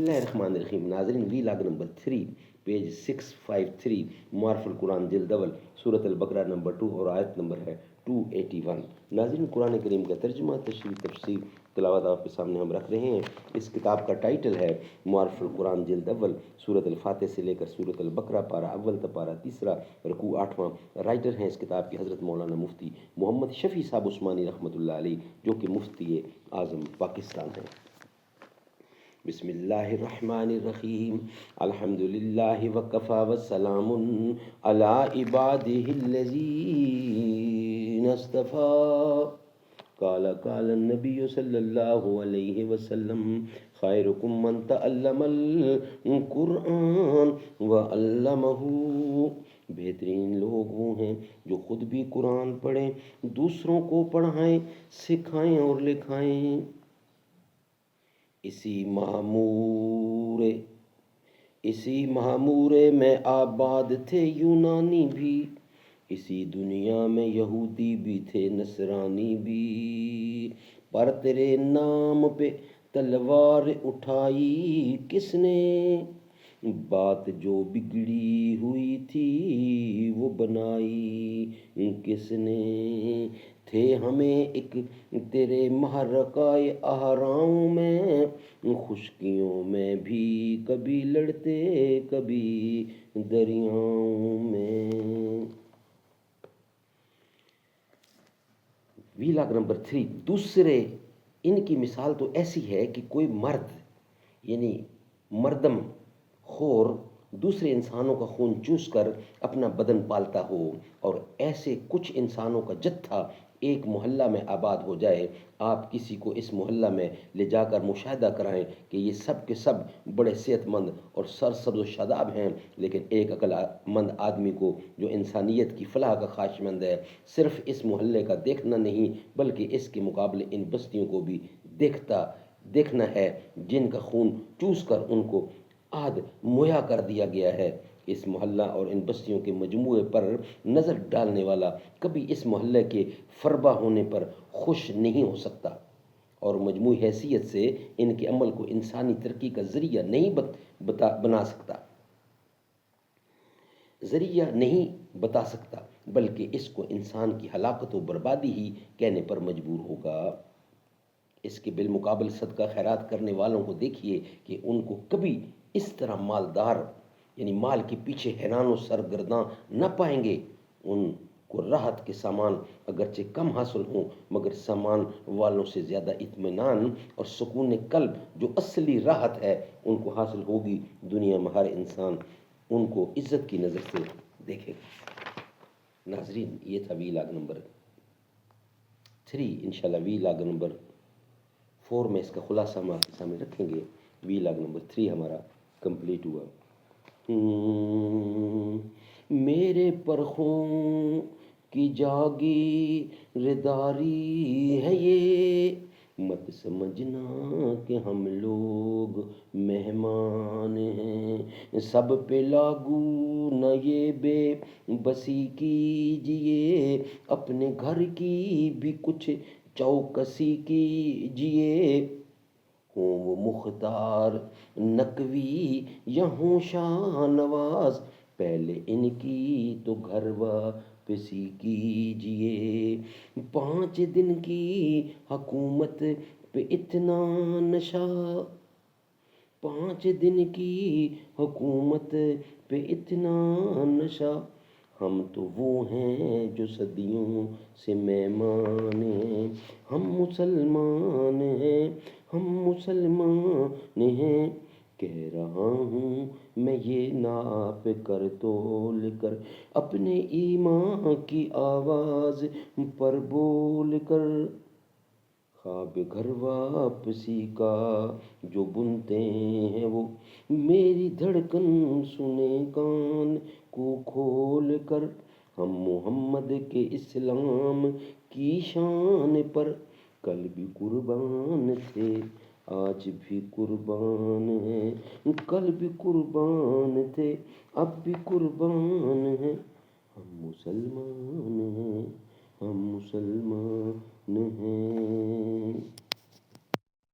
बिस्मिल्लाहिर्रहमानिर्रहीम। नाज़रीन, vlog number 3 page 653 मुआरफ़ Quran जिल्द अव्वल सूरत अल-बकरा नंबर 2 और आयत नंबर है 281। नाज़रीन, कुरान करीम का तर्जुमा तशरीह तफसीर तिलावत आपके सामने हम रख रहे हैं। इस किताब का टाइटल है मुआरफ़ कुरान जिल्द अव्वल सूरत अल-फातिह से लेकर सूरत अल-बकरा पारा अव्वल तक पारा तीसरा रुकू 8वां। राइटर हैं इस किताब के हज़रत मौलाना मुफ्ती मोहम्मद शफ़ी साहब उस्मानी रहमतुल्लाह अलैह, जो कि मुफ्ती आज़म पाकिस्तान हैं। बिस्मिल्लाहिर्रहमानिर्रहीम। अल्हम्दुलिल्लाहि वकफ़ा वस्सलामुन अला इबादिहिल्लज़ीना इस्तफ़ा। क़ाल नबिय्यु सल्लल्लाहु अलैहि वसल्लम खैरुकुम मन तअल्लमल कुरआन व अल्लमहु। बेहतरीन लोग वो हैं जो खुद भी कुरान पढ़ें, दूसरों को पढ़ाएं, सिखाएं और लिखाएं। इसी मामूरे में आबाद थे यूनानी भी, इसी दुनिया में यहूदी भी थे नसरानी भी। पर तेरे नाम पे तलवार उठाई किसने, बात जो बिगड़ी हुई थी वो बनाई किसने। थे हमें एक तेरे महरकाए आहराओं में, खुशकियों में भी कभी लड़ते कभी दरियाओं में। वीलॉग नंबर 3 दूसरे, इनकी मिसाल तो ऐसी है कि कोई मर्द यानी मर्दम खोर दूसरे इंसानों का खून चूस कर अपना बदन पालता हो, और ऐसे कुछ इंसानों का जत्था एक मोहल्ला में आबाद हो जाए। आप किसी को इस मोहल्ला में ले जाकर मुशाहिदा कराएं कि ये सब के सब बड़े सेहतमंद और सरसब्ज़ शादाब हैं, लेकिन एक अक्लमंद आदमी को जो इंसानियत की फलाह का ख्वाहिशमंद है, सिर्फ इस मोहल्ले का देखना नहीं बल्कि इसके मुकाबले इन बस्तियों को भी देखना है जिनका खून चूस कर उनको आद मुहैया कर दिया गया है। इस मोहल्ला और इन बस्तियों के मजमूए पर नज़र डालने वाला कभी इस मोहल्ले के फरबा होने पर खुश नहीं हो सकता, और मजमूई हैसियत से इनके अमल को इंसानी तरक्की का ज़रिया नहीं बता सकता, बल्कि इसको इंसान की हलाकत व बर्बादी ही कहने पर मजबूर होगा। इसके बिलमुकाबल सदका खैरात करने वालों को देखिए कि उनको कभी इस तरह मालदार यानी माल के पीछे हैरान सरगर्दां न पाएंगे। उनको राहत के सामान अगरचे कम हासिल हों, मगर सामान वालों से ज़्यादा इत्मीनान और सुकून कल्ब जो असली राहत है उनको हासिल होगी। दुनिया में हर इंसान उनको इज़्ज़त की नज़र से देखेगा। नाजरीन, ये था वीलॉग नंबर 3। इंशाल्लाह वीलॉग नंबर 4 में इसका खुलासा हम आपके सामने रखेंगे। वीलॉग नंबर 3 हमारा कंप्लीट हुआ। मेरे परखों की जागीरदारी है ये, मत समझना कि हम लोग मेहमान हैं। सब पे लागू न ये बेबसी कीजिए, अपने घर की भी कुछ चौकसी कीजिए। हो वो मुख्तार नकवी या हो शाहनवाज, पहले इनकी तो घर वापसी कीजिए। 5 दिन की हुकूमत पे इतना नशा, 5 दिन की हुकूमत पे इतना नशा। हम तो वो हैं जो सदियों से मेहमान हैं। हम मुसलमान हैं। कह रहा हूँ मैं ये नाप कर तोल कर, अपने ईमान की आवाज़ पर बोल कर। ख्वाब घर वापसी का जो बुनते हैं वो, मेरी धड़कन सुने कान को खोल कर। हम मोहम्मद के इस्लाम की शान पर कल भी कुर्बान थे, आज भी कुर्बान हैं। कल भी कुर्बान थे, अब भी कुर्बान हैं। हम मुसलमान हैं।